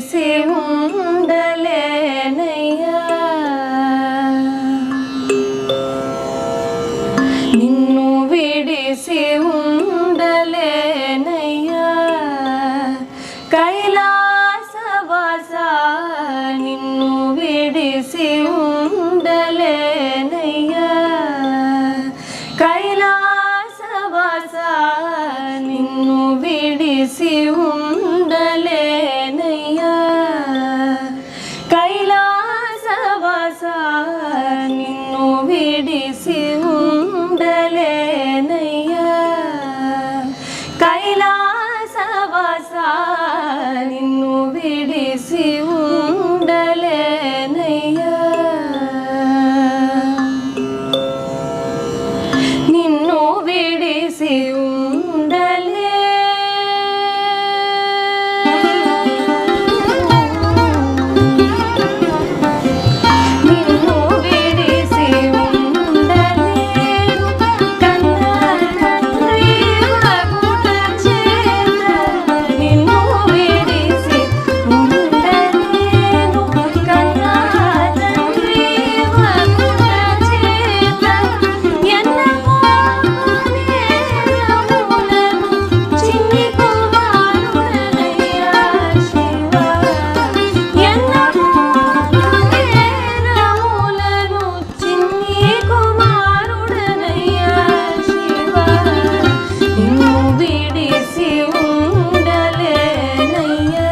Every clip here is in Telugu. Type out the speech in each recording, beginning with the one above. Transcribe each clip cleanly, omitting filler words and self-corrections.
విడిసి ఉండలేనయ్యా నిన్ను విడిసి ఉండలేనయ్యా కైలాసవాస నిన్ను విడిసి ఉండలేనయ్యా కైలాసవాస నిన్ను విడిసి ఉండలేనయ్యా కైలాసవాస నిన్ను విడిసి ఉండలేనయ్యా కైలాసవాస నిన్ను విడిసి ఉండలేనయ్యా నిన్ను విడిసి ఉండలే నిన్ను విడిసి ఉండలేను కన్నా తండ్రి వగుట చేత నిన్ను విడిసి ఉండలేను కన్నా తండ్రి వగుట చేత ఎన్నమో నేరములను చిన్ని కుమారుడనయ్యా శివ ఎన్నమో నేరములను చిన్ని కుమారుడనయ్యా శివ నిన్ను విడిసి ఉండలేనయ్యా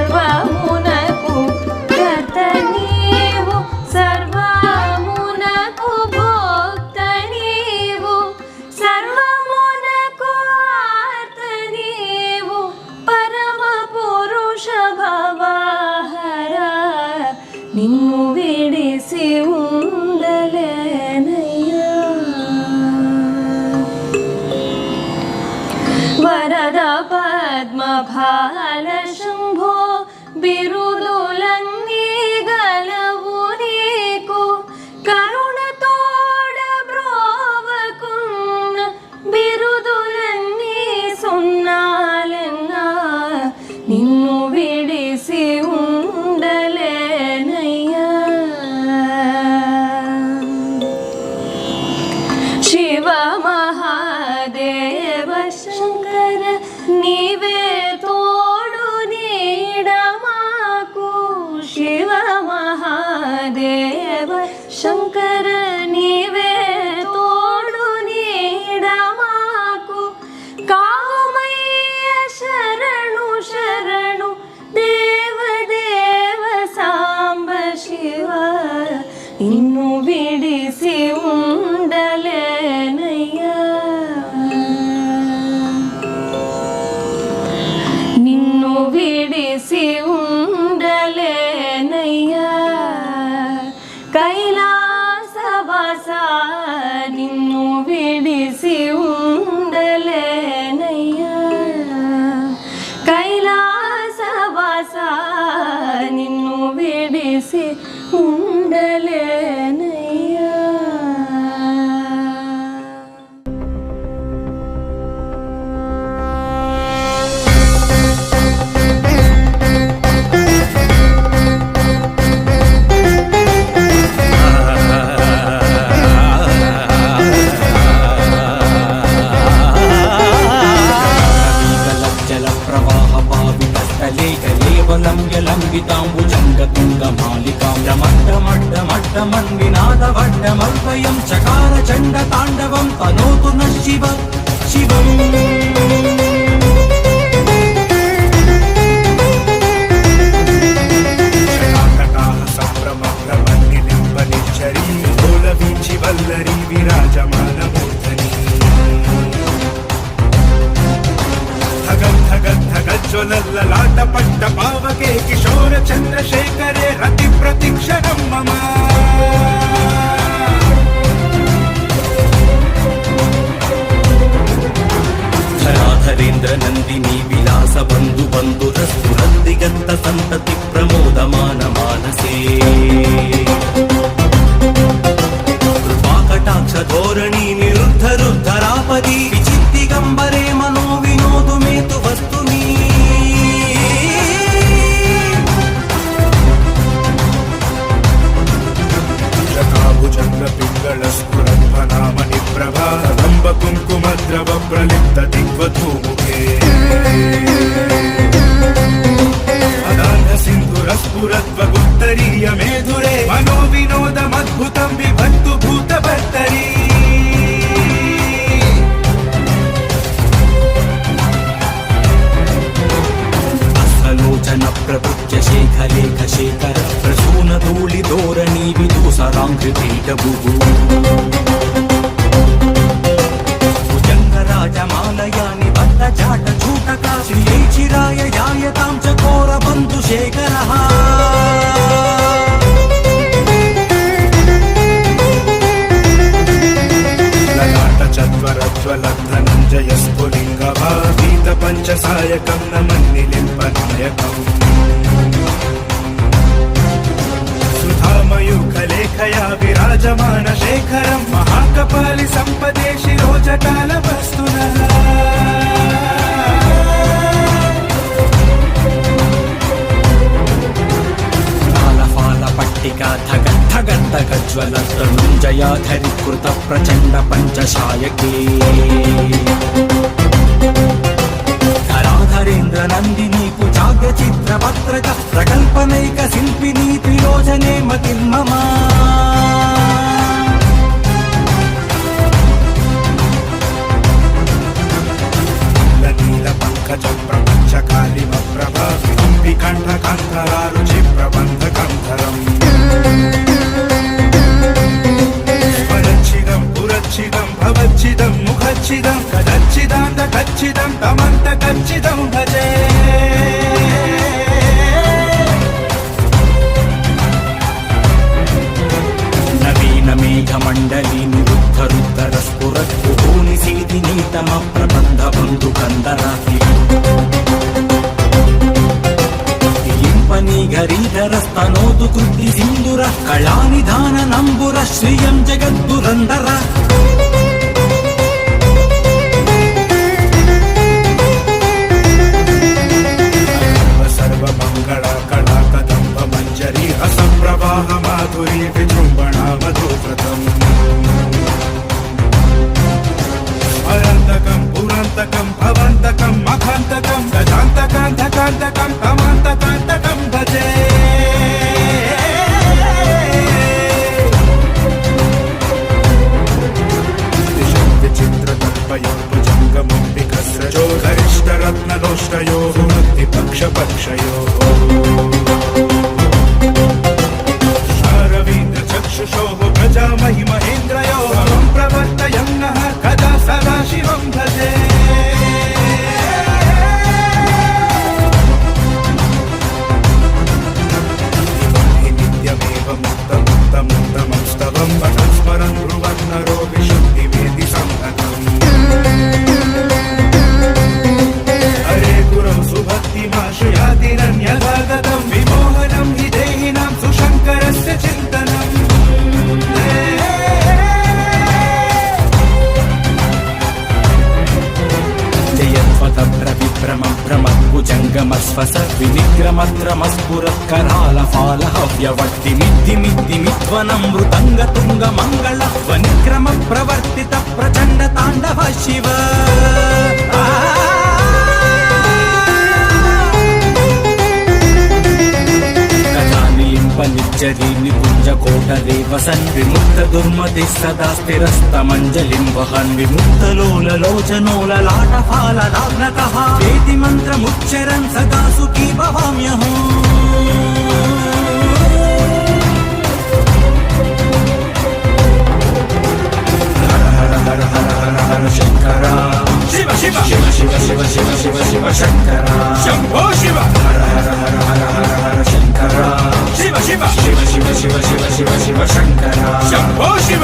సర్వమునకు కర్త నీవు సర్వమునకు భోక్త నీవు సర్వమునకు ఆర్త నీవు పరమ పురుష భవహర నిన్ను విడిసి ఉండలేనయ్యా వరద పద్మఫాల శంభో బిరుదులన్నీ గలవు నీకు కరుణతోడ బ్రోవకున్న బిరుదులన్నీ సున్నాలెన్నా నిన్ను విడిసి ఉండలేనయ్యా శివ మహాదేవ శంకర నీవే తోడు నీడ మాకు శివ మహాదేవ శంకర నీవే తోడు నీడ మాకు కామయ్య శరణు శరణు దేవదేవ సాంబ శివ నిన్ను విడిసి ఉండలేనయ్యా నిన్ను విడిసి ఉండలేనయ్యా కైలాసవాస నిన్ను విడిసి ఉండలేనయ్యా కైలాసవాస నిన్ను విడిసి ఉండలేనయ్యా లంబితాంబుజంగతుంగమాలికాం చకార చండ తాండవం తనోతు న శివ శివం వల్లరి విరాజమాన మూర్ధని జ్వలల్లలాట పట్ట పావకే కిశోర చంద్రశేఖరే రతి ప్రతిక్షణం మమ ధరాధరేంద్ర నందిని విలాస బంధు బంధురస్తు రందిగంత సంతతి ప్రమోదమాన మానసే కృపాకటాక్ష ధోరణి నిరుద్ధ రుద్ధరాపది విచిత్తిగంబరే మనో వినో సరాంఘ్రిపీఠభువు భుజంగరాజమాలయాని బద్ధజాట చూటక శ్రియై చిరాయ జాయతాం చకోర బంధుశేఖరః చత్వరజ్వలధనంజయస్ఫులింగభావీత పంచసాయకం నమన్నిలింపనాయకం సుధామయూఖలేఖయా విరాజమాన శేఖరం మహాకపాలి సంపదే శిరోజటాలవస్తునః పట్టికా ధగద్ధగద్ధగజ్వలతనుంజయాధరీకృత ప్రచండ పంచశాయకే ధరాధరేంద్ర నందిని కుచాగ్ర చిత్రపత్రక ప్రకల్పనైక శిల్పిని త్రిలోచనే మతిర్మమా నీల పంకజ ప్రపంచ కాళిమ ప్రభావి కంఠ కంఠరారుచి ప్రబంధ కంఠరం స్వరచ్చిదం పురచ్చిదం భవచ్చిదం ముఖచ్చిదం కదచ్చిదాంత కచ్చిదం తమంత కచ్చిదం భజే నవీన మేఘమండలి నిరుద్ధరుద్ధర స్ఫురద్భూని సీతి నీతమ ప్రబంధ బంధు కందరాతి ఇంపనీఘరీధర స్తనోదు కృతి సింధుర కళానిధాన నంబుర శ్రియం జగద్దురందర సర్వమంగళ కళా కదంబ మంజరి అసంప్రవాహ మాధురి విజృంభణా మధువ్రతం స్మరంతకం పురంతకం భవంతకం మఖాంతకం గజాంతకాంతకాంతకం తమాంతకాంతకం భజే విచిత్రతల్పయోర్భుజంగమం వికస్రజో గరిష్టరత్నలోష్టయో పక్షపక్షయో రవీంద్ర చక్షుషో ప్రజామహి మహేంద్రయో ప్రవర్తయన్నః కదా సదా శివం భజే నిత్యమేవ ముక్తముక్తముక్తమం స్తవం పఠన్ స్మరన్ బ్రువన్ నరో విశుద్ధివేది సంహతం హరే గురం సుభక్తిమాశ్రయాతిరన్యదాగతం విమోహనం హి దేహినాం సుశంకరస్య చింతనం జయత్వతభ్రవిభ్రమం భ్రమద్భుజంగమస్వస వినిగ్రమత్రమస్ఫురత్కరాల ఫాలహవ్యవర్తి మిద్ది మిద్ది మిధ్వనం మృదంగ తుంగ మంగళ వనిక్రమ ప్రవర్తిత ప్రచండ తాండవ శివ నిలింపనిచ్చరి నిపుంజ కోటదేవ సన్ విముక్త దుర్మతి సదా స్థిరస్తమంజలిం వహన్ విముక్తలోలలోచనోలలాట ఫాలదాగ్నకః వేది మంత్రముచ్చరన్ సదా సుఖీ భవామ్యహం హర హర హర హర హర శంకర శివ శివ శివ శివ శివ శివ శివ శివ శంకర శంభో శివ హర హర హర హర హర హర శంకర శివ శివ శివ శివ శివ శివ శివ శివ శంకర శంభో శివ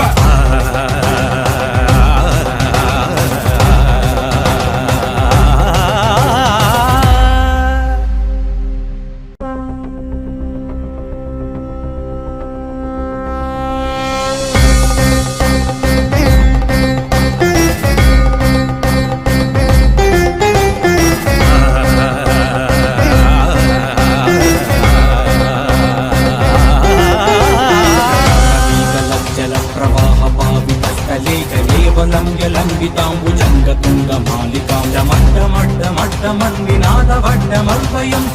లంబితాంబుజంగతుంగమాలికాం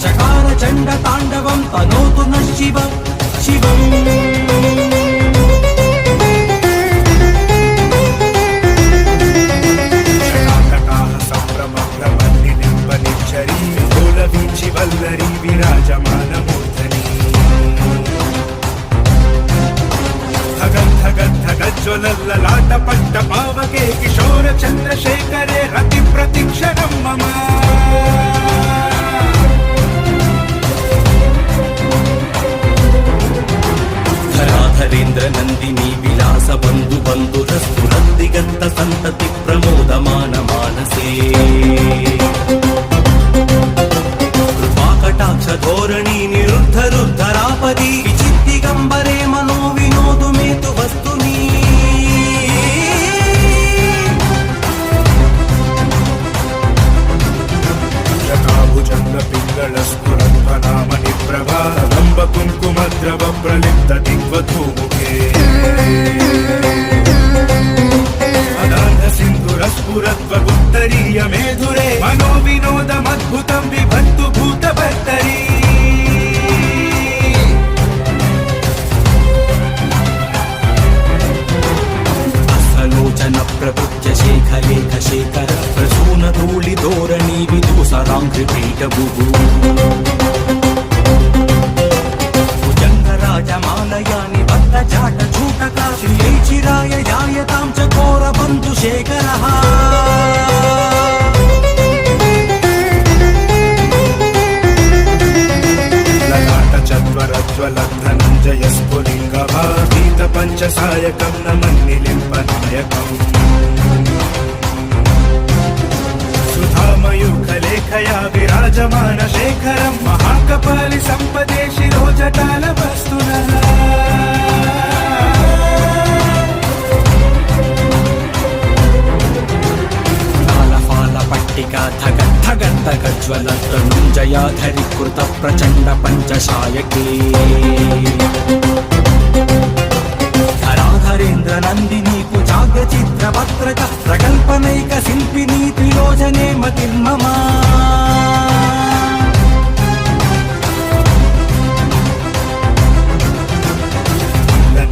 చకార చండ తాండవం తనోతు న శివ శివం వల్లరి విరాజమాన మూర్ధని प्रज्वलल्ललाट पट्ट पावके किशोर चन्द्रशेखरे रति प्रतिक्षणं मम धराधरेन्द्र नन्दिनी विलास बन्धु बन्धुरस्तुरन्दिगन्त सन्तति प्रमोदमान मानसे कृपाकटाक्ष धोरणी निरुद्ध रुद्धरापदी विचित्तिगम्बरे मनो विनोदु मेतु वस्तुनि शताभुजङ्ग पिङ्गळ स्फुरध्वनामणि प्रभा लम्ब कुङ्कुमद्रव प्रलिप्त दिग्वधूमुखे अनाथ सिन्धुरस्फुरत्व उत्तरीय मेधुरे मनो विनोदमद्भुतं विभक्तु भूतभर्तरी लोचन प्रभुज शेखलेख शेखर प्रसून धूलि धोरणी विदूसराङ्घ्रिपीठभुः भुजङ्गराजमालयानि बद्धजाट चूटका श्रियै चिराय जायतां च घोरबन्धुशेखरः चत्वरज्वलद्धनञ्जय स्फुलिङ्गभातीत पञ्चसायकं नमन्निलिम्पनायकम् सुधामयूखलेखया विराजमान शेखरं महाकपालि सम्पदे शिरोजटालवस्तुनः पट्टिका धगद्धगद्धगज्वलतनुञ्जयाधरि कृत प्रचण्ड पञ्चशायके धराधरेन्द्र नन्दिनी कुचाग्र चित्रपत्रक प्रकल्पनैक शिल्पिनी त्रिलोचने मतिर्मम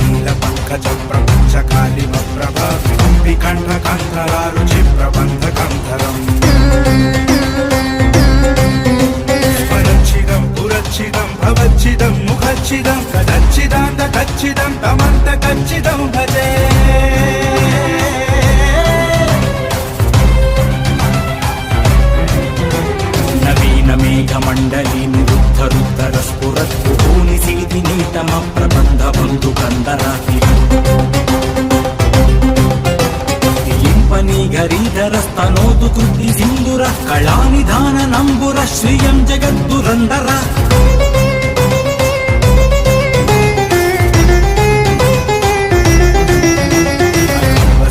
नीलपङ्कजं प्रपञ्चकालिमप्रभा विकण्ठकान्धरारुचि प्रबन्धकान्धरम् स्वरच्छिदं पुरच्छिदं भवच्छिदं मुखच्छिदं कदच्छिदान्तकच्छिदं तमन्तकच्छिदं भजे नवीनमेघमण्डली निरुद्ध रुद्धरस्फुरद्भुभूनि सीधिनीतम प्रबन्ध बन्धुकन्दराति लिम्पनीघरीधरस्तनोतु कृति सिन्दुरः कलानिधाननम्बुरः श्रियं जगद्दुरन्दर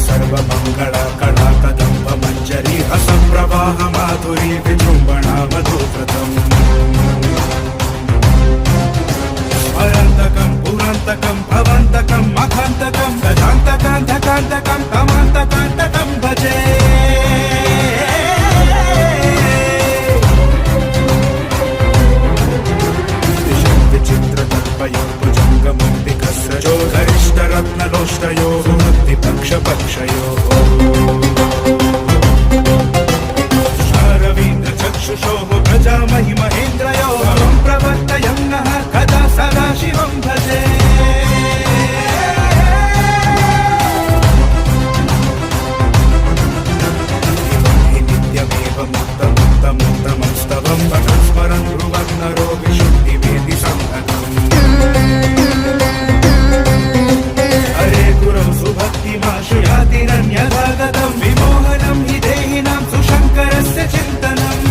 सर्वमङ्गल कला कदम्ब मञ्जरी रसप्रवाह माधुरी विजृम्भणा मधुव्रतम् स्मरन्तकं पुरान्तकं भवन्तकं मखान्तकं गजान्तकान्तकान्तकं तमान्तकान्तकं भजे विचित्रतर्पयोर्भुजङ्गमुण्डिकस्रजो गरिष्ठरत्नलोष्टयो सुमृत्तिपक्षपक्षयो शारवीन्द्रचक्षुषोः प्रजामहि महेन्द्रयो भवं प्रवर्तयं नः कदा सदा शिवं भजे नित्यमेव मुक्तमुक्तमुक्तमस्तवं पठन् स्मरन् ब्रुवन्नरो विशुद्धिमेति सङ्गतम् हरे गुरौ सुभक्तिमाशु यातिरन्यदागतं विमोहनं हि देहिनां सुशङ्करस्य चिन्तनम्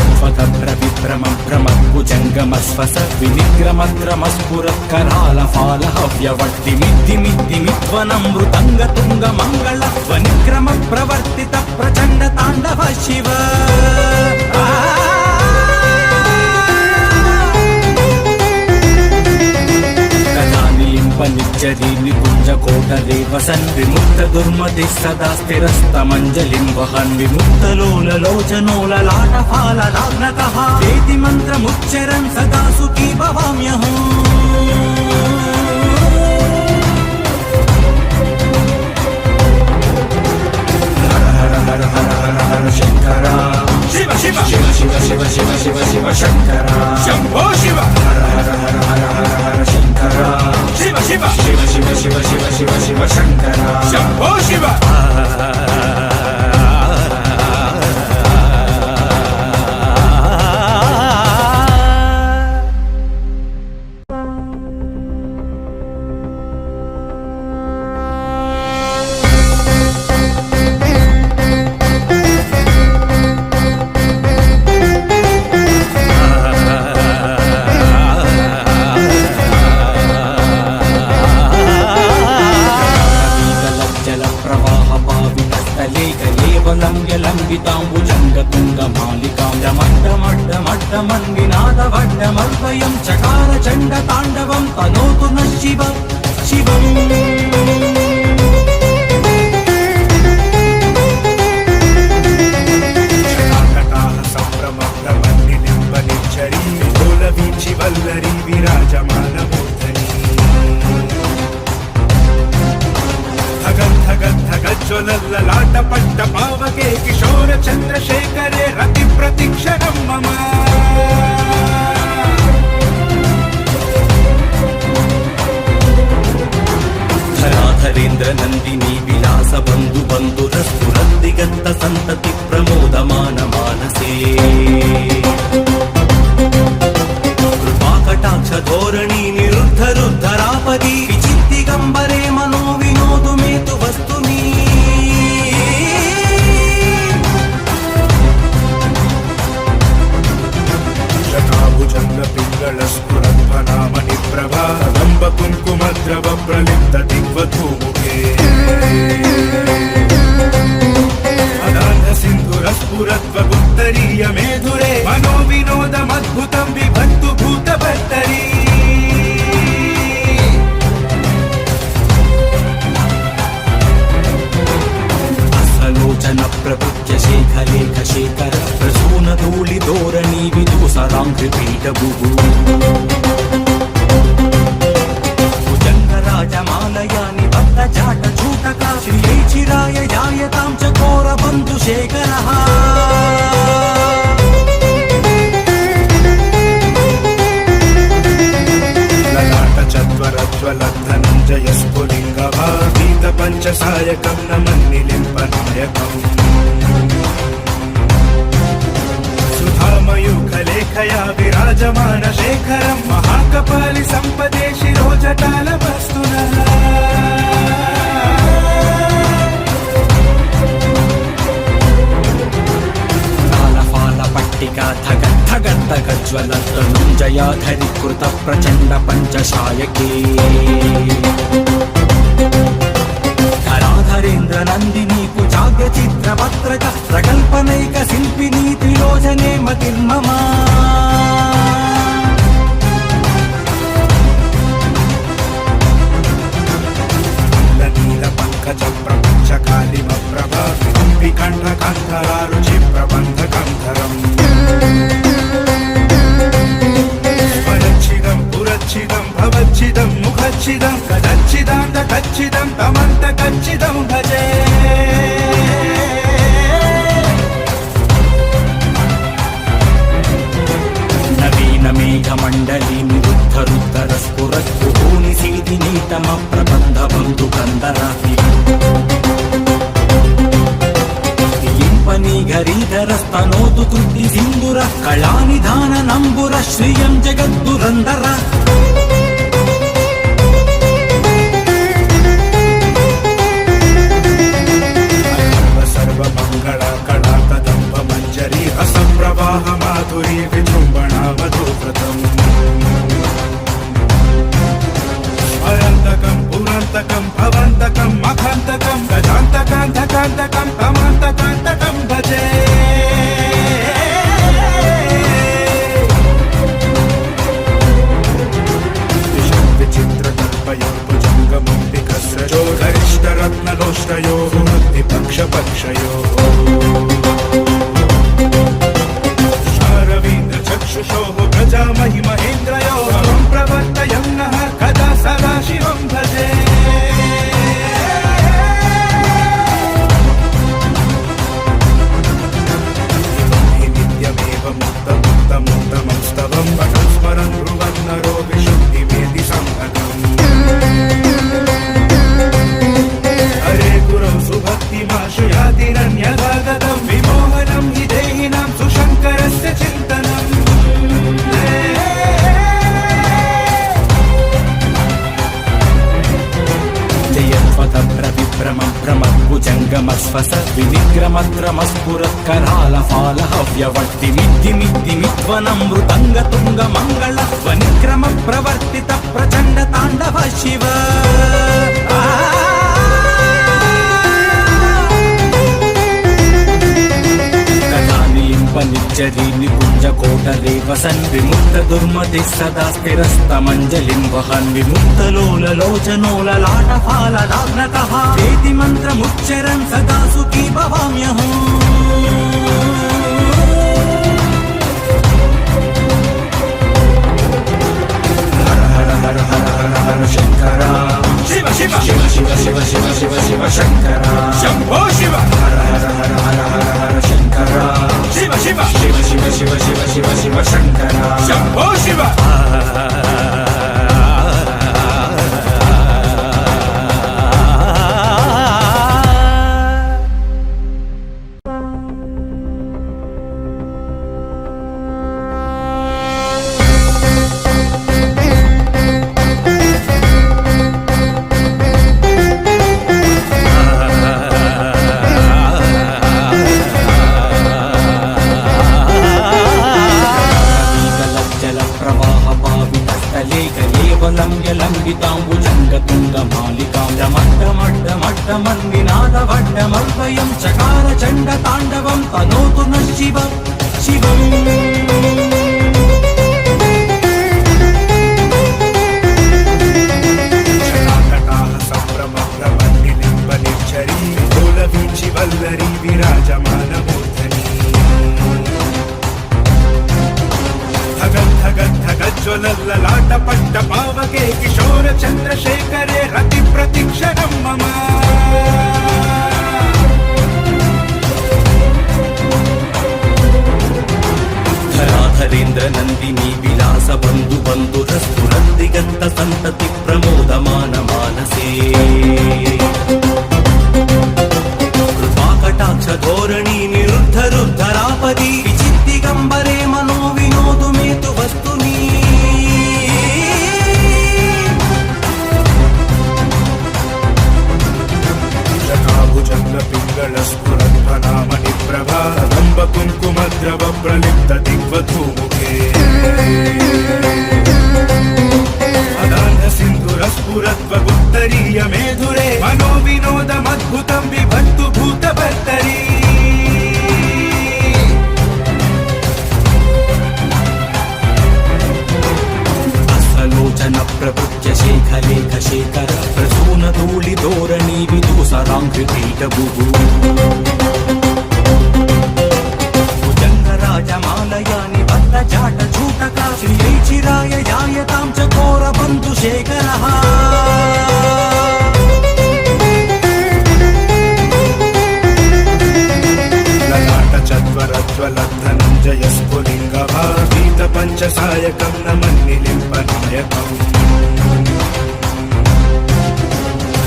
जयत्वतभ्रविभ्रमं भ्रमद्भुजङ्गमस्वस विनिग्रमद्रमस्फुरत्करालफालहव्यवर्तिमिद्धिमिद्धिमिध्वनं मृदङ्गतुङ्गमङ्गल स्वनिक्रम प्रवर्तित प्रचण्ड ताण्डव शिव निजरी निकुञ्ज कोटरे वसन् विमुक्त दुर्मतिः सदा स्थिरस्तमञ्जलिं वहन् विमुक्तलोललोचनोललाटफाललाग्नकः वेति मन्त्रमुच्चरन् सदा सुखी भवाम्यहम् हर हर हर हर हर हर शङ्कर शिव शिव శివ శివ శివ శివ శివ శివ శివ శంకర శంభో శివ హర హర హర హర హర హర శంకర శివ శివ శివ శివ శివ శివ శివ శివ శంకర శంభో శివ ంగతుంగమాలికాండమడ్డమడ్డమడ్డమన్వినాదవడ్డమద్వయం చకార చండ తాండవం తనోతు న శివ శివం సంభ్రమీ గోల వీచి వల్లరి విరాజమాన మూర్ధని ధగజ్వలల్లాట పట్ట పావకే కిశోర చంద్రశేఖరే రతి ప్రతిక్షణం మమ ధరాధరేంద్ర నందిని విలాస బంధు బంధురస్ఫురద్దిగత్త సంతతి ప్రమోదమాన మానసే కృపాకటాక్ష ధోరణి నిరుద్ధరుద్ధరాపది విచిత్తిగంబరే మనో వినోదు మేతు వస్తుని శతాభుజంగ పింగళ స్ఫురధ్వనామణి ప్రభా లంబ కుంకుమద్రవ ప్రలిప్త దిగ్వధూముఖే అదాంధ సింధుర స్ఫురత్వ గుప్తరీయ మేధురే మనో వినోదమద్భుతం విభక్తు భూత భర్తరీ అసలోచన ప్రపృత్య శేఖలేఖ శేఖర ప్రసూన ధూళి ధోరణి విదూసరాంఘ్రి పీఠభు భుజంగ రాజమాలయాని భక్త జాట చూటక శ్రీ చిరాయ జాయతాం చకోర బంధు శేఖర లలాట చత్వరజ్వల ధనంజయ స్ఫులింగీత పంచసాయకం నమన్నిలింపనాయకం సుధామయూఖలేఖయా విరాజమాన శేఖరం మహాకపాలి సంపదే శిరోజటాల వస్తున పట్టిక ధగద్ధగజ్వల ధనుంజయాధరి కృత ప్రచండ పంచశాయకే ధరాధరేంద్ర నందిని కుచాగ్ర చిత్ర పత్రక ప్రకల్పనైక శిల్పిని త్రిలోచనే మతిర్మమా నీల పంకజ ప్రపంచ కాళిమ ప్రభా కంఠ కంధరారుచి ప్రబంధ కంధరం స్వరచ్చిదం పురచ్చిదం భవచ్చిదం ముఖచ్చిదం కదచ్చిదాంత కచ్చిదం తమంత కచ్చిదం భజే నవీన మేఘమండలి నిరుద్ధరుద్ధర స్ఫురద్భూని సీది నీతమ ప్రబంధ బంధు కందరాతి ఇంపని గరీధర స్తనోతు కృతి సింధుర కళానిధాన నంబుర శ్రియం జగద్దురందర సర్వమంగళ కళా కదంబ మంజరి రస ప్రవాహ మాధురి విజృంభణా మధువ్రతం స్వయంతకం పురంతకం భవంతకం మఖంతకం గజాంతకాంతకాంతకం తమాంతకాంతకం భజే విచిత్రకల్పయో భుజంగముండికస్రజో గరిష్టరత్నలోష్టయో పక్షపక్షయో రవీంద్ర చక్షుషో ప్రజామహి మహేంద్రయో ప్రవర్తయన్నః కదా సదా శివం భజే शुभं वटं स्मरन् ब्रुवन्नरो विशुद्धिमेति सम्भगम् हरे गुरौ सुभक्तिमाशु यातिरन्यदागतं विमोहनं हि देहिनां सुशङ्करस्य चिन्तनम् जयत्वतप्रविभ्रमं भ्रमद्भुजङ्गमस्वस विनिग्रमत्रमस्फुरत्करालफालहव्यवर्तिमिद्धिमिद्धिमिध्वनं मृदङ्गतुङ्गमङ्गलध्वनिक्रमप्रवर्तित प्रचण्ड ताण्डव शिव निज्जरी निकुञ्जकोटरे वसन् विमुक्तदुर्मतिः सदा स्थिरस्तमञ्जलिं वहन् विमुक्तलोललोचनोललाटफालदाग्नतः वेति मन्त्रमुच्चरन् सदा सुखी भवाम्यहम् हर हर हर हर हर हर शंकर शिव शिव शिव शिव शिव शिव शिव शिव शंकर शंभो शिव हर हर हर हर हर हर शंकर शिव शिव शिव शिव शिव शिव शिव शिव शंकर शंभो शिव मड्डमड्डमड्डमन्विनादवड्डमल्पयं चकार चण्ड ताण्डवं तनोतु नः शिव शिवम् जटाकटाः सम्भ्रमभ्रमन्निलिम्बनिर्झरी लोलवीचि वल्लरी विराजमानमूर्धनि धगद्धगद्धगज्ज्वलल्ललाटपट्ट पावके किशोर चन्द्रशेखरे रति प्रतिक्षणं मम धराधरेन्द्र नन्दिनी विलास बन्धु बन्धुरस्फुरन्दिगन्त सन्तति प्रमोदमान मानसे कृपाकटाक्ष धोरणी निरुद्ध रुद्धरापदी विचित्तिगम्बरे मनो विनोदु मे तु वस्तुनि जटाभुजङ्गपिङ्गलस्फुरध्वनामणिप्रभा कदम्ब कुङ्कुमद्रव प्रलिप्त दिग्वधूमुखे अदान्ध सिन्धुरस्फुरद्वगुत्तरीय मेधुरे मनो विनोदमद्भुतं विभक्तु भूतभर्तरी लोचन प्रभृत्य शेखलेख शेखर प्रसून धूलि धोरणी विदूसराङ्घ्रिपीठभुः भुजङ्गराजमालयानि बद्ध जाट चूटका श्रियै चिराय जायतां चकोर बन्धुशेखरः ललाटचत्वरज्वलद्धनञ्जयस्फुलिङ्गभावीत पञ्चसायकं नमन्निलिम्पनायकम्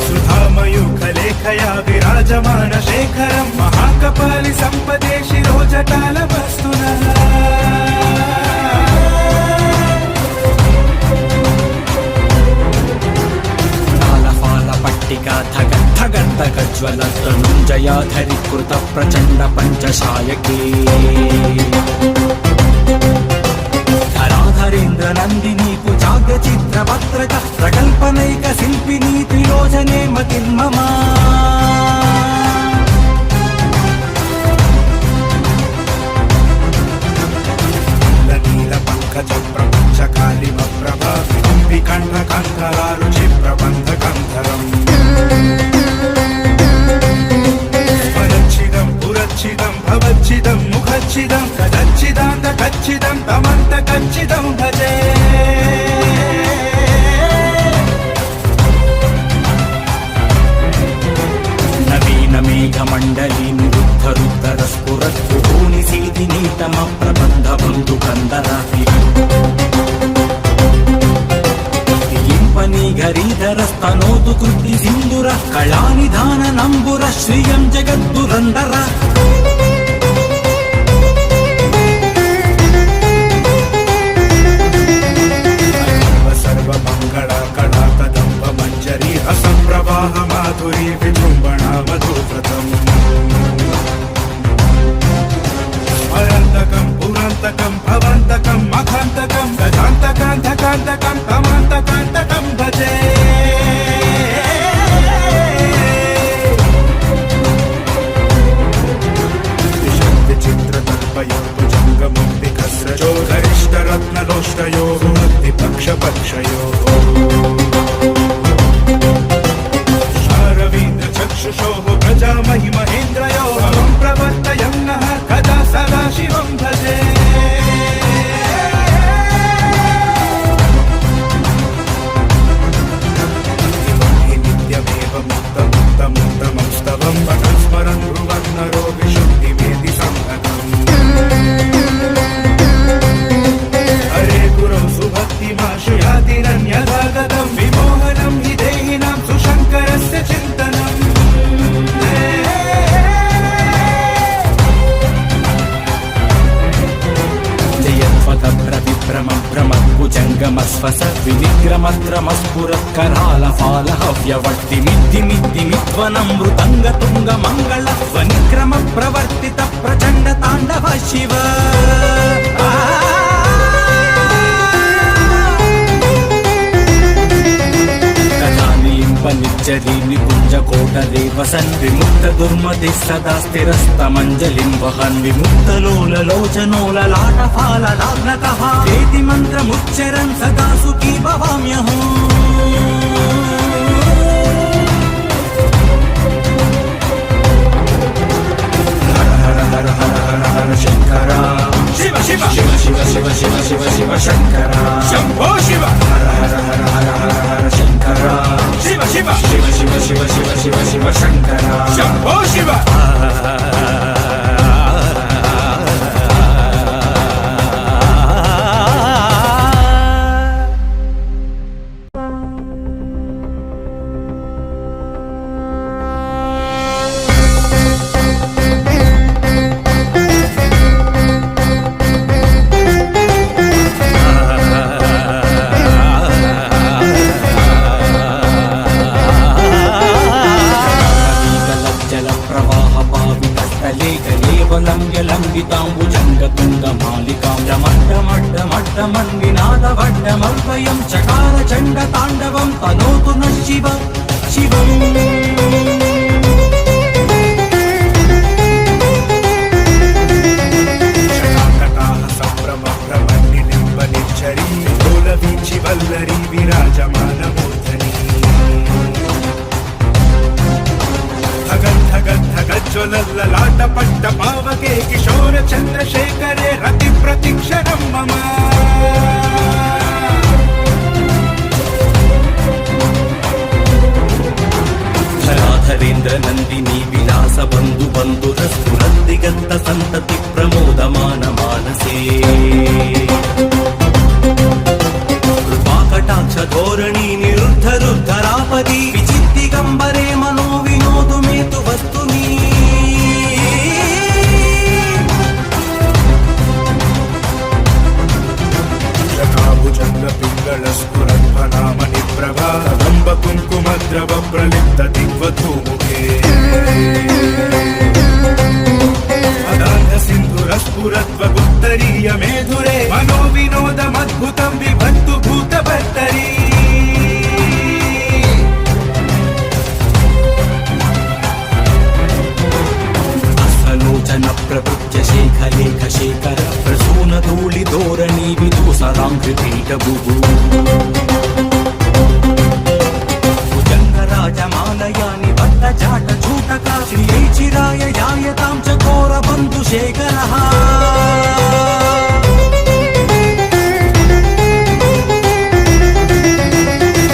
सुधामयूखलेखया विराजमान शेखरं महाकपालि सम्पदे शिरोजटालवस्तुनः पट्टिका धगद्धगद्धगज्ज्वलतनुञ्जयाधरीकृत प्रचण्ड पञ्चशायके धराधरेन्द्र नन्दिनी कुचाग्र चित्रपत्रक प्रकल्पनैक शिल्पिनी त्रिलोचने मतिर्मम नीलपङ्कजं प्रपञ्चकालिमप्रभा विकण्ठकन्धरारुचि प्रबन्धकन्धरम् स्वरच्छिदं पुरच्छिदं भवच्छिदं मुखच्छिदं कदच्छिदान्तकच्छिदं तमन्तकच्छिदं भजे नवीनमेघमण्डली निरुद्धरुद्धरस्फुरद्भुभूनि सीदिनीतम प्रबन्ध बन्धुकन्दराति ఇంపని గరీధరస్తనోతు కృతి సింధుర కళానిధాన నంబుర శ్రియం జగద్దురందర సర్వమంగళ కళా కదంబ మంజరి అసంప్రవాహ మాధురి విజృంభణ మధువ్రతం స్మరంతకం పురంతకం భవంతకం మఖాంతకం గజాంతకాంతకాంతకం తమాంతకాంతకం భజే చిత్రతల్పయోజంగమం వికస్రజో గరిష్టరత్నలోష్టయో సుమతి పక్షపక్షయో రవీంద్ర చక్షుషో ప్రజామహి మహేంద్రయో ప్రవర్తయన్నః కదా సదా శివం భజే నిత్యమేవ ముక్తముక్తముక్తమస్తవం పఠన్ స్మరన్ బ్రువన్నరో విశుద్ధిమేతి సంగతం హరే గురౌ సుభక్తిమాశయాతిరన్యథాగతం విమోహనం हि దేహినాం సుశంకరస్య చింతనం భ్రమద్భుజంగమస్వస వినిగ్రమత్రమస్ఫురత్కరాళఫాలహవ్యవర్తిమిద్దిమిద్దిమిధ్వనమృతంగ తుంగ మంగళ ధ్వనిక్రమ ప్రవర్తిత ప్రచండ తాండవ శివ నిచ్చరీ నికుంజ కోటరే వసన్ విముక్త దుర్మతి సదా స్థిరస్తమంజలిం వహన్ విముక్తలోలలోచనోలలాటఫాలలాగ్నకః ఏతి మంత్రముచ్చరన్ సదా సుఖీ భవామ్యహం శంకర శివ శివ శివ శివ శివ శివ శివ శివ శంకర శంభో శివ హర హర హర హర హర హర శంకర శివ శివ శివ శివ శివ శివ శివ శివ శంకర శంభో శివ ంగతుంగమాలికాండమడ్డమడ్డమడ్డమన్వినాదవడ్డమల్వయం చకార చండ తాండవం తనోతు న శివ శివం శతాకటాః సంభ్రమ భ్రమన్నిలింబ నిచ్చరీ లోల వీచి వల్లరీ విరాజమాన మూర్ధని ధగద్ధగద్ధగజ్వలల్లలాట పట్ట పావకే కిశోర చంద్రశేఖరే రతి ప్రతిక్షణం మమ ధరాధరేంద్ర నందిని విలాస బంధు బంధురస్ఫురద్దిగంత సంతతి ప్రమోదమాన మానసే కృపాకటాక్ష ధోరణి నిరుద్ధరుద్ధరాపది విచిత్తిగంబరే మనో వినోదు మేతు వస్తుని శతాభుజంగ పింగళ స్ఫురద్భనామణి ప్రభా కదంబ కుంకుమద్రవ ప్రలిప్త దిగ్వధూముఖే అదాంధ సింధురస్ఫురత్వ గుత్తరీయ మేధురే మనో వినోదమద్భుతం విభక్తు భూత భర్తరీ అసలోచన ప్రపంచ శేఖలేఖ శేఖర ప్రసూన ధూళి ధోరణి విదూసరాంఘ్రిపీఠ భుభు భుజంగరాజమాలయాని బట్ట జాట చూటక శ్రియై చిరాయ యాయతాం చకోర బంధు శేఖరః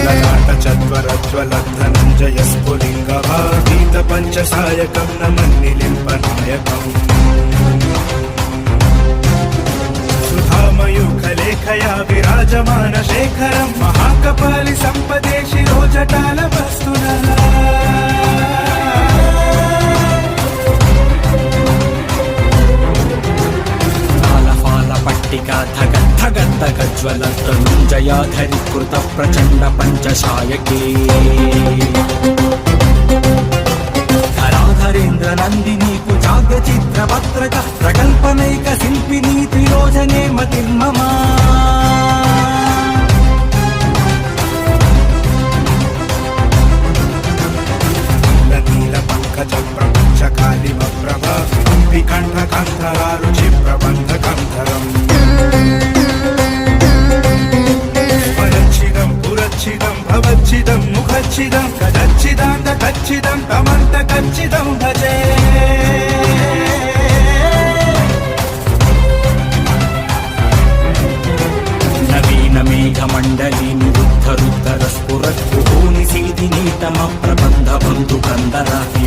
లలాట చత్వరజ్వల ధనంజయ స్ఫులింగ భాగీత పంచసాయకం నమన్నిలింప నాయకం సుధామయూఖలేఖ శాఖయా విరాజమాన శేఖరం మహాకపాలి సంపదే శిరోజటాల వస్తున పట్టికా ధగ ధగ ధగ జ్వలంతనుంజయాధరీకృత ప్రచండ పంచశాయకే ధరాధరేంద్ర నందిని కుచాగ్ర చిత్ర పత్రక ప్రకల్పనైక శిల్పిని త్రిలోచనే మతిర్మమా నీల పంకజ ప్రపంచ కాళిమ ప్రభా వికంఠ కంఠరారుచి ప్రబంధ కంఠరం స్వరచ్చిదం పురచ్చిదం భవచ్చిదం ముఖచ్చిదం కదచ్చిదాంత కచ్చిదం తమంత కచ్చిదం భజే నవీన మేఘమండలి నిరుద్ధ రుద్ధర స్ఫురద్భూని సీదిని తమ ప్రబంధ బంధు కందరాతి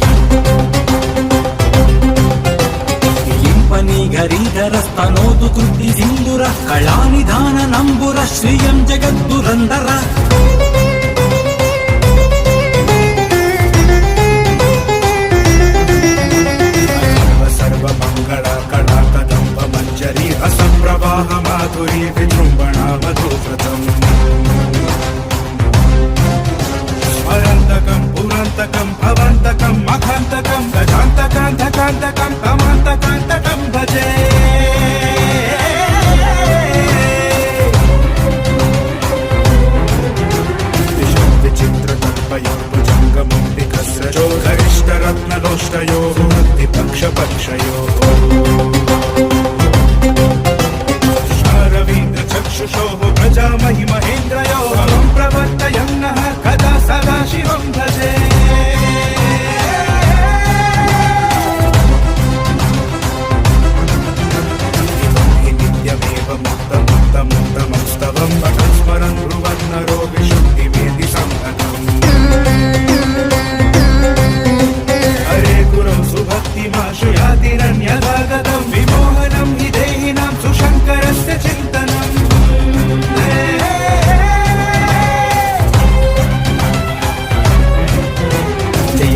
విలింపని గరీధర స్తనోదు కృతి సింధుర కళానిధాన నంబుర శ్రియం జగద్దురందర సర్వమంగళ కళా కదంబ మంజరి రసప్రవాహ మాధురి విజృంభణా మధువ్రతం స్మరంతకం పురంతకం భవంతకం మఖాంతకం గజాంతకాంతకాంతకం తమాంతకాంతకం భజే విచిత్రకల్పయోర్భుజంగమం వికస్రజో గరిష్టరత్నలోష్టయో పక్షపక్షయో రవీంద్ర చక్షుషో ప్రజామహి మహేంద్రయో ప్రవర్తయన్నః కదా సదా శివం భజే నిత్యమేవ ముక్తముక్తముక్తమస్తవం స్మరన్ బ్రువన్నరో విశుద్ధిమేది సంహతం హరే గురం సుభక్తిమాశుయాతిరన్యదాగతం విమోహనం हि దేహినాం సుశంకరస్య చింతనం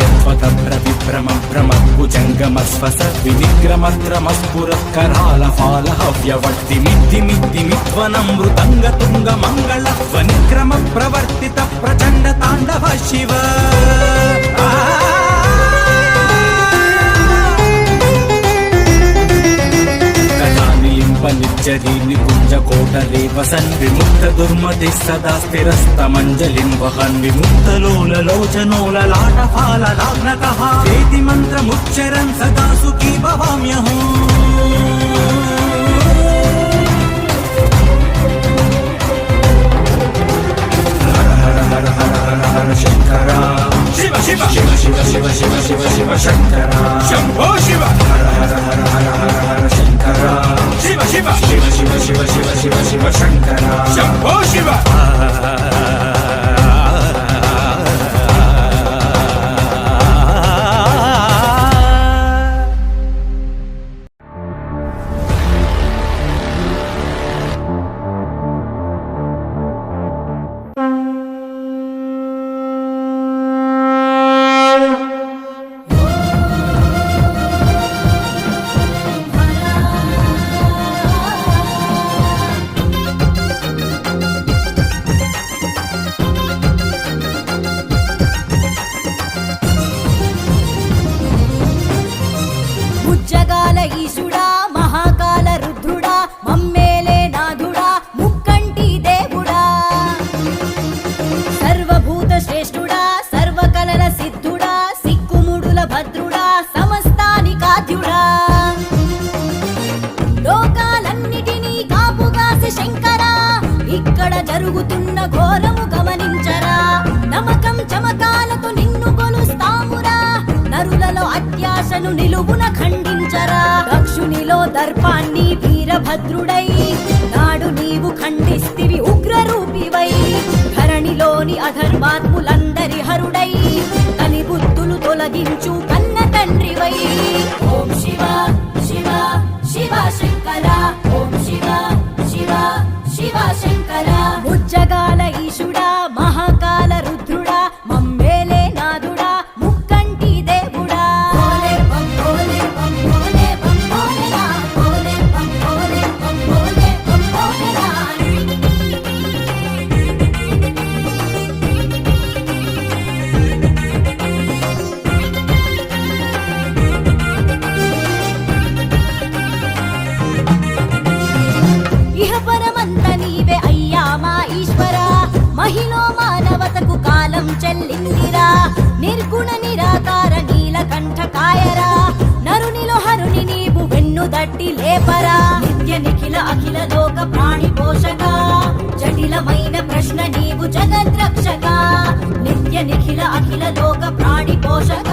జయత్వతభ్రవిభ్రమం భ్రమద్భుజంగమస్వస వినిగ్రమత్రమస్ఫురత్కరాల ఫాల హవ్యవర్తి మిద్ది మిద్ది మిత్వనం మృదంగ తుంగ మంగళ ధ్వనిక్రమ ప్రవర్తిత ప్రచండ తాండవ శివ నిలింపనిచ్చరి నికుంజ కోటరేవ సన్ విముక్త దుర్మతి సదా స్థిరస్తమంజలిం వహన్ విముక్తలోలలోచనోల లాటఫాల లాగ్నకః వేది మంత్రముచ్చరన్ సదా సుఖీ భవామ్యహం శంకర శివ శివ శివ శివ శివ శివ శివ శివ శంకర శంభో శివ హర హర హర హర హర హర శంకర శివ శివ శివ శివ శివ శివ శివ శివ శంకర శంభో శివ ముజ్జగాల ఈశుడా మహాకాల రుద్రుడా మమ్మేలే నాథుడా ముక్కంటి దేవుడా సర్వభూత శ్రేష్ఠుడా సర్వకలల సిద్ధుడా సిక్కుముడుల భద్రుడా సమస్తానికాద్యుడా లోకాలన్నిటినీ కాపుగాసి శంకరా ఇక్కడ జరుగుతున్న ఘోరము గమనించరా నమకం చమకాలతో నిన్ను కొలుస్తామురా నరులలో అత్యాశను నిలువున ఖండించరా దక్షునిలో దర్పాన్ని వీరభద్రుడై నాడు నీవు ఖండిస్తివి ఉగ్రరూపివై ధరణిలోని అధర్మాత్ములందరి హరుడై కలిబుద్ధులు తొలగించు కన్న తండ్రివై ఓం శివ శివ శివ శంకర ఓం శివ శివ శివ వెల్లిందిరా నిర్గుణ నిరాకార నీలకంఠ కాయరా నరునిలో హరుని నీవు వెన్ను దట్టి లేపరా నిత్య నిఖిల అఖిల లోక ప్రాణి పోషక జటిలమైన ప్రశ్న నీవు జగద్రక్షక నిత్య నిఖిల అఖిల లోక ప్రాణి పోషక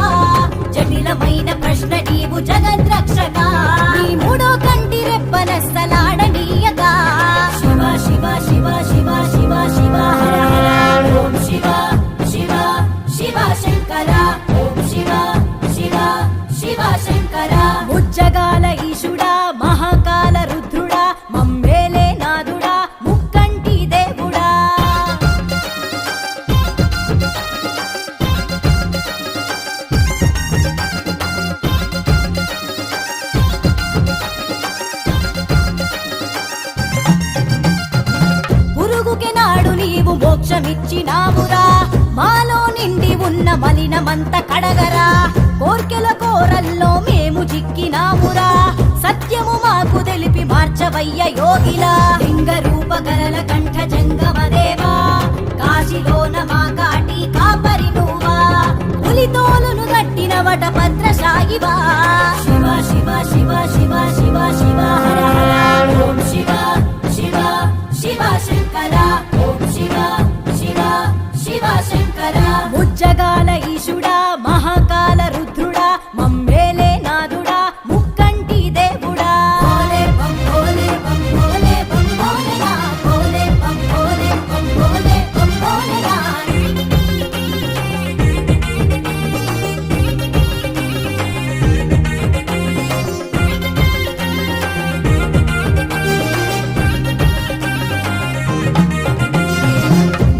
జటిలమైన ప్రశ్న నీవు జగద్రక్షక నీ మూడో కంటి రెప్పనెస్తలాడనీయగా శివ శివ శివ శివ శివ శివ హర హర ఓం శివ శివ శివ శంకర ఓం శివ శివ శివ శంకర ముజ్జగాల ఈశుడా మహాకాల రుద్రుడా మమ్మేలే నాదుడా ముక్కంటి దేవుడా పురుగుకి నాడు నీవు మోక్షమిచ్చినావురా మాలో నిండి ఉన్న మలినమంత కడగరా కోర్కెల కోరల్లో మేము జిక్కినామురా సత్యము మాకు తెలిపి మార్చవయ్య యోగిలా లింగ రూప గరల కంఠ జంగమదేవా కాశీలోన మా కాటి కాపరి నువ్వా పులితోలును గట్టిన వట భద్రశాయివా శివ శివ శివ శివ శివ శివ హర హర ఓం శివ శివ శివ శంకర ఓం శివ శివ శివ శంకర ముజ్జగాల ఈశుడా మహాకాల రుద్రుడా మమ్మేలే నాదుడా ముక్కంటి దేవుడా భోలే బం భోలే బం భోలే బం భోలేనా భోలే బం భోలే బం భోలే బం భోలేనా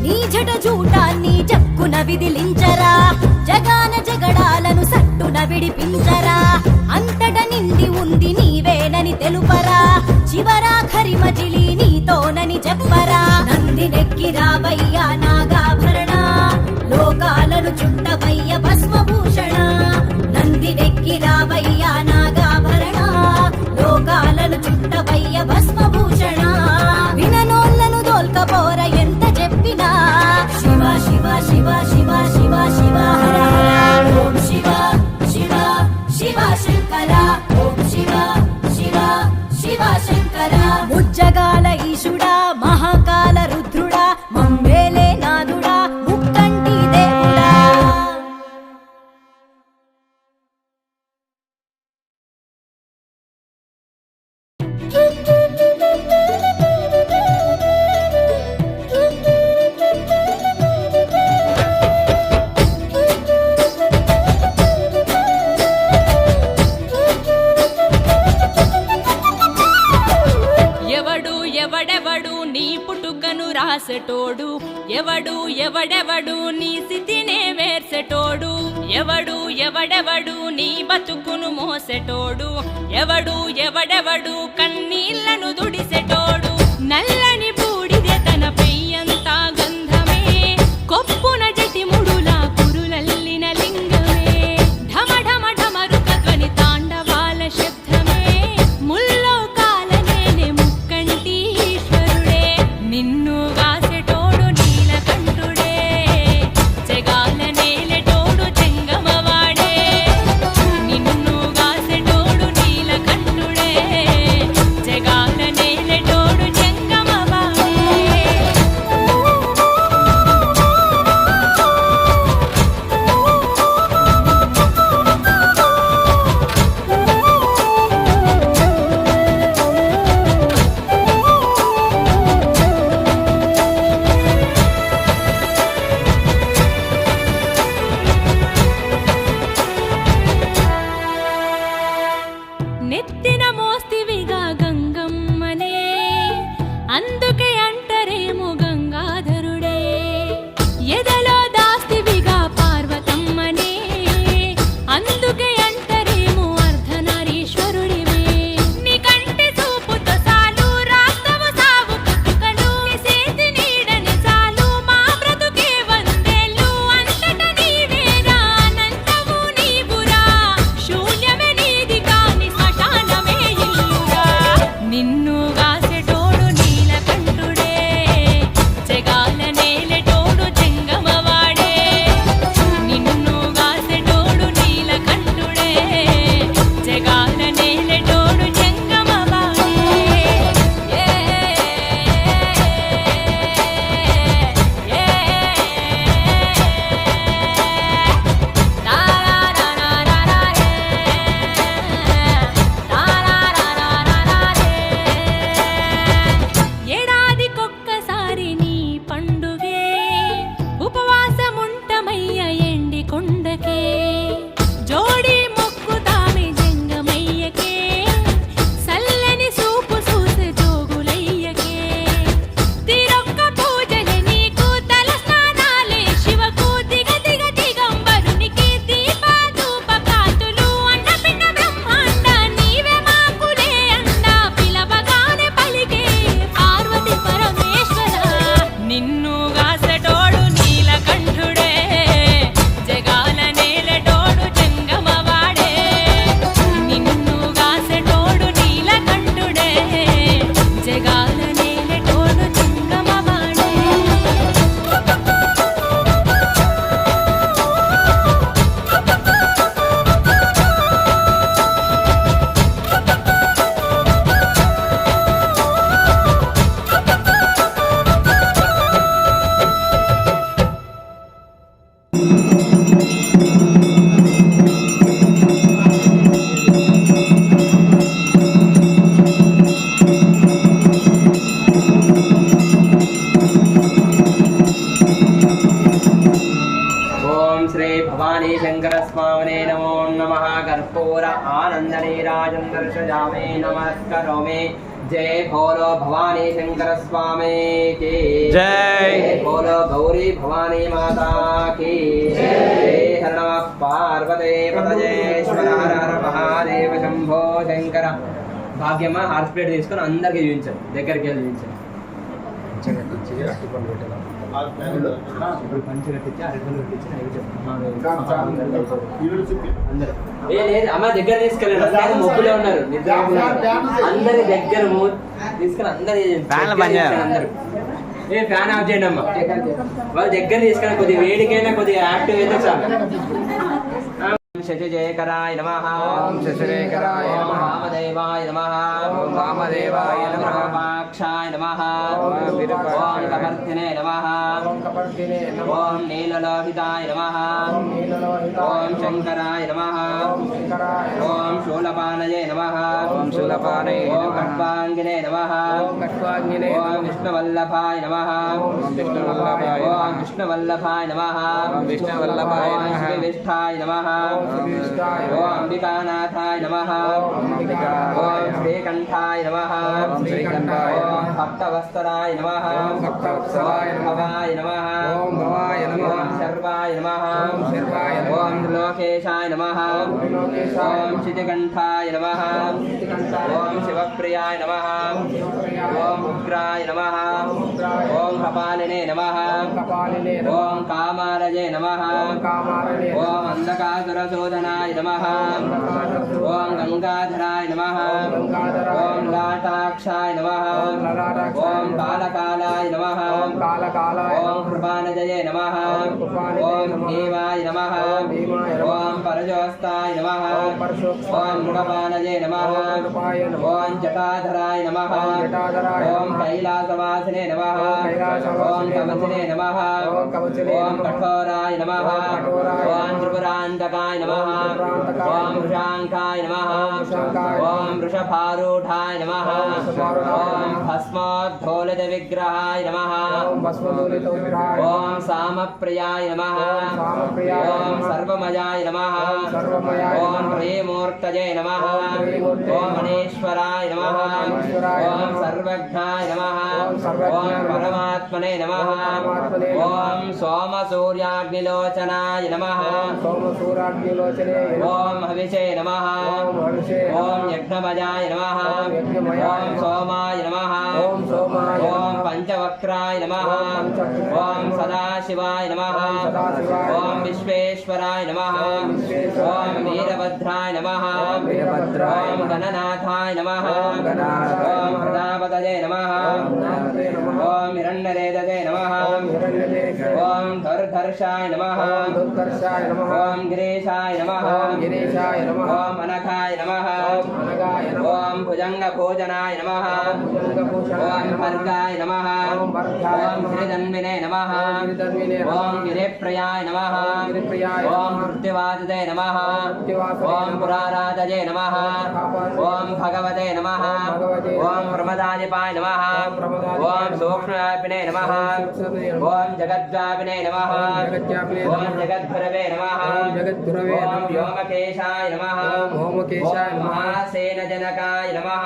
నీ జట జూటాన్ని జక్కున విదిలించరా జగాన జగడాలను సట్టున విడిపించరా అంతట నిండి ఉంది నీవేనని తెలుపరా చివరాఖరి మజిలి నీతోనని చెప్పరా నందినెక్కి రావయ్యా నాగాభరణ లోకాలను చుట్టవయ్య భస్మభూషణ నందినెక్కి రావయ్యా నాగాభరణ లోకాలను చుట్టవయ్య భస్మభూషణ విననోళ్ళను దోల్కపోర ఎంత చెప్పినా శివ శివ శివ శివ శివ శివ హర హర ఓం శివ శివ శివ శంకర ఓం శివ శివ శివ శంకర ముజ్జగాల ఈశుడా మహాకాల రుద్రుడా మమ్మేలే నాదుడా ముక్కంటి దేవుడా ఎవడు ఎవడెవడు నీ పుట్టుకను రాసెటోడు ఎవడు ఎవడెవడు నీ స్థితినే వేర్సెటోడు ఎవడు ఎవడెవడు నీ బతుకును మోసెటోడు ఎవడు ఎవడెవడు కన్నీళ్లను దుడిసెటోడు నల్లని బూడిదే తన పెయ్యంతా గంధమే కొప్పున జటిముడులా కురులల్లిన లింగమే ఢమ ఢమ ఢమరుక ధ్వని తాండవాల శబ్దమే ముల్లోకాల నేనే ముక్కంటి ఈశ్వరుడే నిన్ను గాసెటోడు నీలకంఠుడే జగాల నేలెటోడు చెంగమవాడే నిన్ను గాసెటోడు నీలకంఠుడే జగాల నేలెటోడు చెంగమవాడే शङ्करस्वामिने नमो नमः कर्पूर आनन्दनीराजं दर्शयामि नमस्करोमि जय भोलो भवानी शंकर स्वामी की जय। भोलो गौरी भवानी माता की जय। हर नमः पार्वती पतये हर हर महादेव शंभो शंकर భాగ్యమా హార్ట్ స్ప్రేడ్ తీసుకొని అందరికి చూపించాను దగ్గరికి వెళ్ళి చూపించాను ఇప్పుడు పంచి కట్టించి అరటి కట్టించి అందరు లేదు అమ్మ దగ్గర తీసుకెళ్ళాను ముగ్గులే ఉన్నారు నిద్ర అందరి దగ్గర తీసుకుని అందరు అందరు ఏ ఫ్యాన్ ఆఫ్ చేయండి అమ్మ వాళ్ళ దగ్గర తీసుకొని కొద్దిగా వేడికైనా కొద్దిగా యాక్టివ్ అయితే చాలు शशिजयकराय नमः ओम शशिरेकराय नमः वामदेवाय नमः ओम वामदेवाय नमः विरूपाक्षाय नमः ओम विरूपाक्षाय ओम कपर्दिने नमः ओम कपर्दिने नमः ओम नीललोहिताय नमः ओम नीललोहिताय ओम शंकराय नमः ओम शंकराय ओम शूलपाणये नमः ओम शूलपाणये ओम नमः खट्वांगिने नमः ओम खट्वांगिने ओम विष्णुवल्लभाय नमः ओम विष्णुवल्लभाय ओम नमः विष्णुवल्लभाय नमः ओम विष्णुवल्लभाय ओम नमः श्रीविष्ठाय नमः ओम ओम अंबिकानाथाय नमः अंबिकानाथाय ओम श्रीकंठाय नमः ओम श्रीकंठाय ओम नमः भक्तवत्सलाय नमः ओम भक्तवत्सलाय ओम नमः भवाय नमः ओम भवाय नमः ओम शर्वाय नमः ओम शर्वाय नमः ओम लोकेशाय नमः ओम लोकेशाय ओम शितिकंठाय नमः ओम शिवप्रियाय नमः ओम उग्राय नमः ओम कपालिने नमः कपालिने ओम कामालये नमः ओम कामारणे ओम अंधकासुरशोधनाय नमः ओम गंगाधराय नमः ओम लाटाक्षाय नमः ओम कालकालाय नमः ओम कालकालाय ओम कृपानजये नमः ओम देवाय नमः ओम परजोस्ताय नमः ओम मृगपानये नमः ओम जटाधराय नमः ओम कैलासवासिने नमः ओम कवचिने नमः ओम कठोराय नमः ओम त्रिपुरान्तकाय नमः ओम वृषांकाय नमः ओम वृषभारूढाय नमः ओम भस्मोद्धोलित विग्रहाय नमः ओम सामप्रियाय नमः ओम सर्वमयाय नमः ओम प्रेमूर्तये नमः ओम मणीश्वराय नमः ओम सर्वज्ञाय नमः ओम परमात्मने नमः ओम सोमसूर्याग्निलोचनाय नमः ओम हविषे नमः ओम यज्ञमयाय नमः ओम सोमाय नमः ओम पंचवक्राय नमः ओम सदाशिवाय नमः ओम विश्वेश्वराय नमः ओम वीरभद्राय नमः ओम गणनाथाय नमः ओम प्रजापतये नमः ओम हिरण्यरेतसे नमः ओम धर्धर्षाय नमः ओम गिरीशाय नमः ओम अनघाय नमः ओम भुजंगभोजनाय नमः ओम भर्गाय नमः ओम गिरिजन्विने नमः ओम गिरिप्रियाय नमः ओम मृत्युवादते नमः ओम पुराराधये नमः ओम भगवते नमः ओम प्रमदादिपाय नमः ओम सूक्ष्मव्यापिने नमः ओम जगद्व्यापिने नमः ओम जगद्भुरवे नमः ओम व्योमकेशाय नमः ओम महासेनजनकाय नमः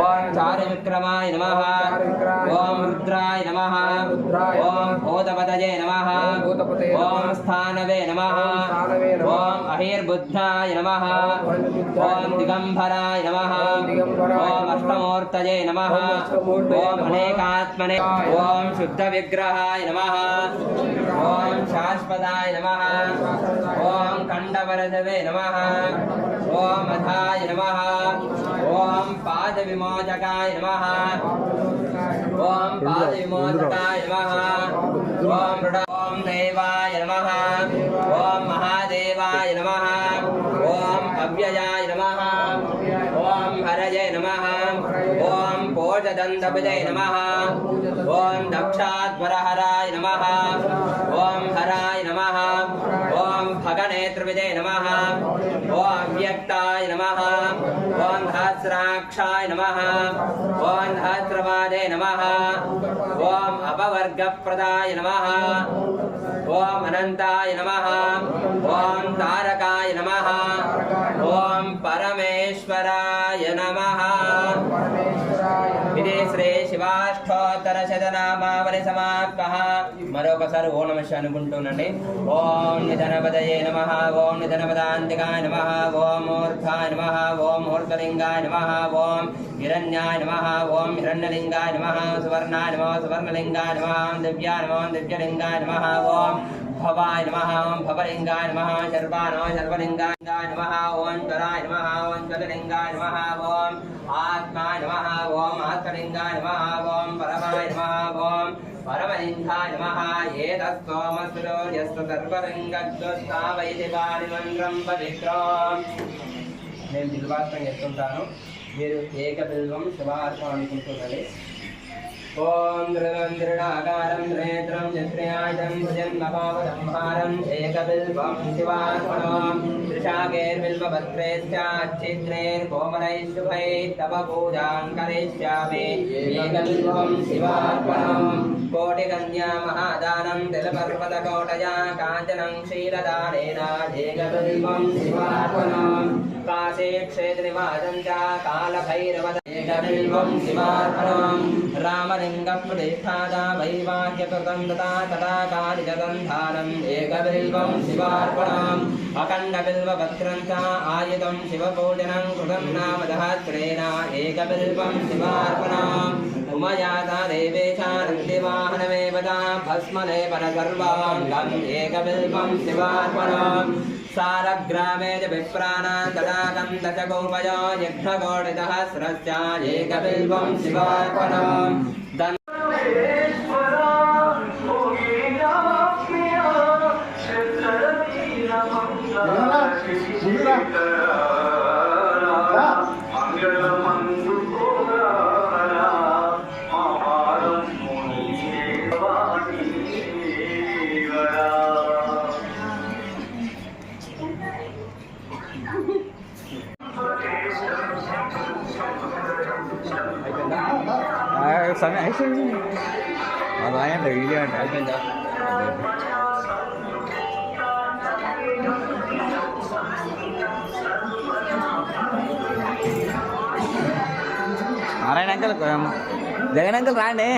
ओम चारुविक्रमाय नमः ओम रुद्राय नमः ओम भूतपतये नमः ओम स्थानवे नमः ओम अहिर्बुद्धाय नमः ओम दिगंबराय नमः ओम अष्टमूर्तये नमः ओम अनेकात्मने ओम शुद्धविग्रहाय नमः ओम शाश्वताय नमः ओम खंडवरदवे नमः ओम अधाय नमः ओम पादविमोचकाय नमः ओम पादविमोचकाय नमः ओम ओम देवाय नमः ओम महादेवाय नमः ओम अव्ययाय नमः ओम हरये नमः ओम पोषदन्तपदे नमः ओम दक्षाध्वरहराय नमः ओम हराय नमः ओम भगनेत्रविदे नमः ओम व्यक्ताय नमः ओम सहस्राक्षाय नमः ओम सहस्रपादे नमः ओम अपवर वर्गप्रदाय नमः ओम अनंताय नमः ओम तारकाय नमः ओम परमेश्वराय नमः इति श्री शिवाष्टोत्तर शतनामावली समाप्तः మరొకసారి ఓం నమః శివాయ అనుకుంటున్నాండి ఓం నిధనపదయే నమః ఓం నిధనపదాంతికాయ నమః ఓం మూర్ధాయ నమః ఓం మూర్ధలింగాయ నమః ఓం హిరణ్యాయ నమః ఓం హిరణ్యలింగాయ నమః సువర్ణాయ నమః సువర్ణలింగాయ నమః దివ్యాయ నమః దివ్యలింగాయ నమః ఓం భవాయ నమః ఓం భవలింగాయ నమః శర్వాయ నమః శర్వలింగాయ నమః ఓం జ్వరాయ నమః ఓం జ్వలలింగాయ నమః ఓం ఆత్మాయ నమః ఓం ఆత్మలింగాయ నమః ఓం పరమాయ నమః ఓం పరమలింగాయ నమః ఏతస్తోమస్సులో యస్త సర్వలింగద్వస్తావైతి పారిమంత్రం పవిత్రం. నేను బిల్వార్పణ చేస్తుంటాను, మీరు ఏక బిల్వం శివార్పణ అనుకుంటున్నది. ఓం దృఢం దృఢాకారం నేత్రం చత్రయాజం భుజన్మపావదంహారం ఏకబిల్వం శివార్పణం త్రిశాఖైర్బిల్వపత్రైశ్చాచ్చిత్రైర్కోమలైः శుభైः తవ పూజాం కరిష్యామి ఏకబిల్వం శివార్పణం. కోటికన్యా మహాదానం తిలపర్వతకోటయా కాంచనం క్షీరదానేన ఏకబిల్వం శివార్పణం. కాశీ క్షేత్రనివాసం చ కాలభైరవ ఏకబిల్వం శివార్పణం. రామలింగప్రతిష్ఠాదా వైవాహ్యకృతం తథా తటాకారిజగంధారం ఏకబిల్వం శివార్పణం. అఖండబిల్వపత్రం చ ఆయుధం శివపూజనం కృతం నామ సహస్రేణ ఏకబిల్వం శివార్పణం. ఉమయాతా దేవేశానందివాహనమేవ భస్మలేపన సర్వాంగం ఏకబిల్వం శివార్పణం. సారగ్రామే చ విప్రాణాం తడాకం దశగోపయో యజ్ఞకోటిసహస్రశ్చ ఏకబిల్వం శివార్పణం. Sana aja sih. Makanya dari dia ada. Arahin uncle, jangan uncle rane.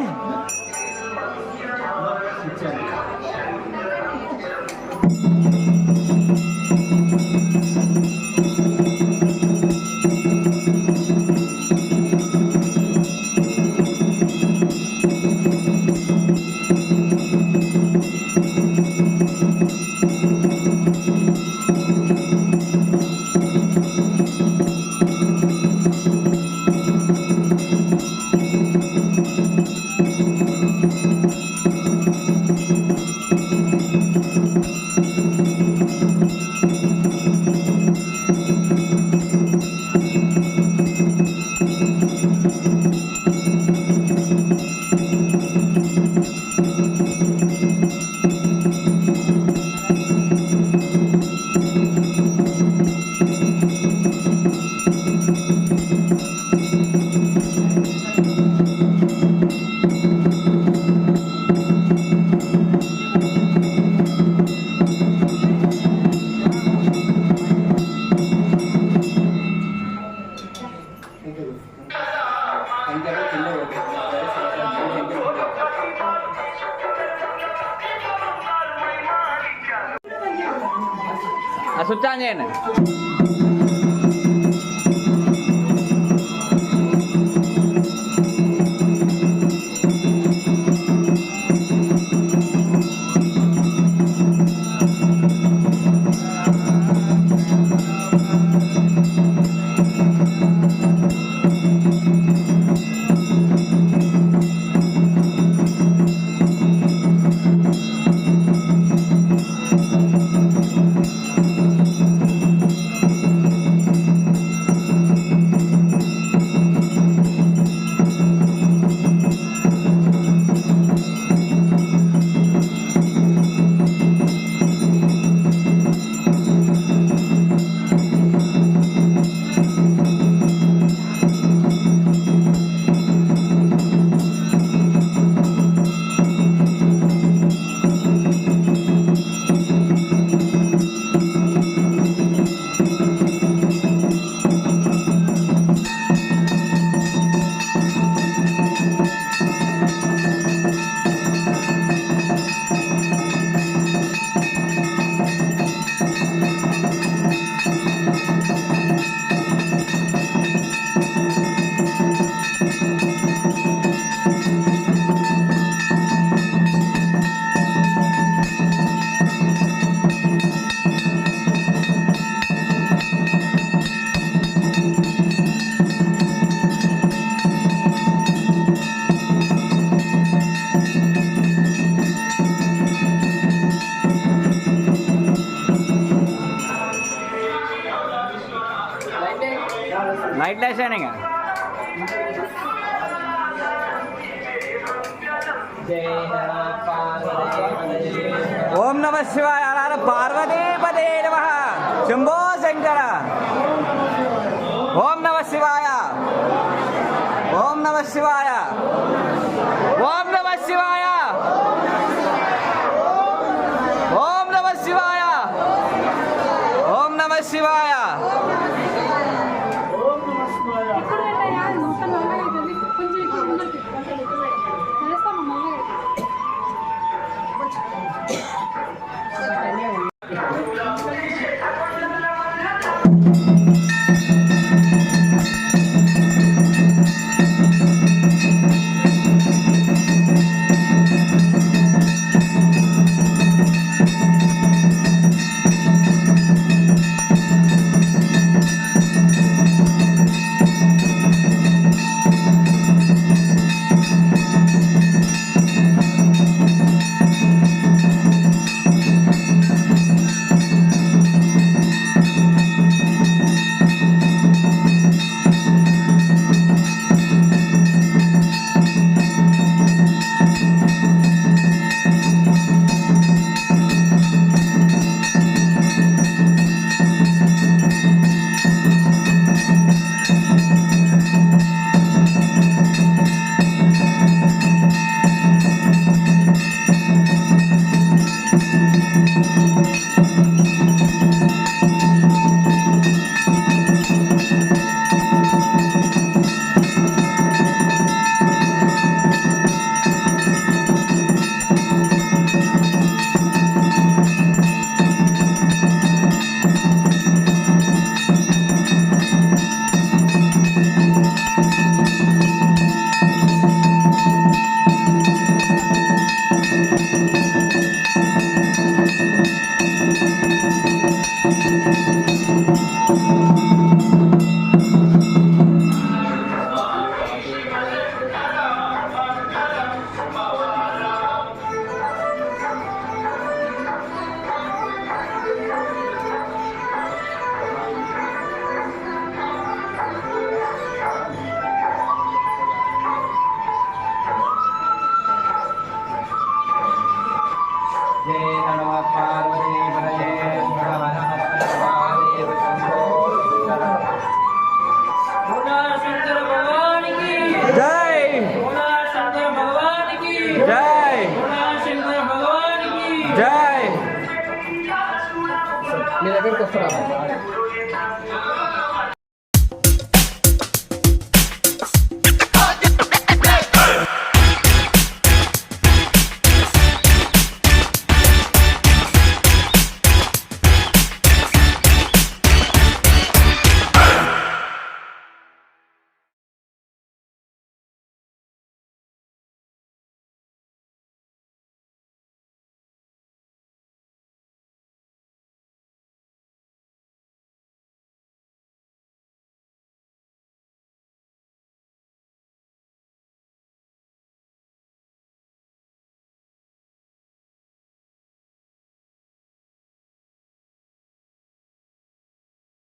Asutannya ini. చేసేయండి ఇంకా. ఓం నమ శివాయ హర పార్వతీపదే నమః శంభో శంకర. ఓం నమ శివాయ. ఓం నమ శివాయ. ఓం నమ శివాయ. ఓం నమ శివాయ. ఓం నమ శివాయ. మీ దగ్గరికి వస్తారా?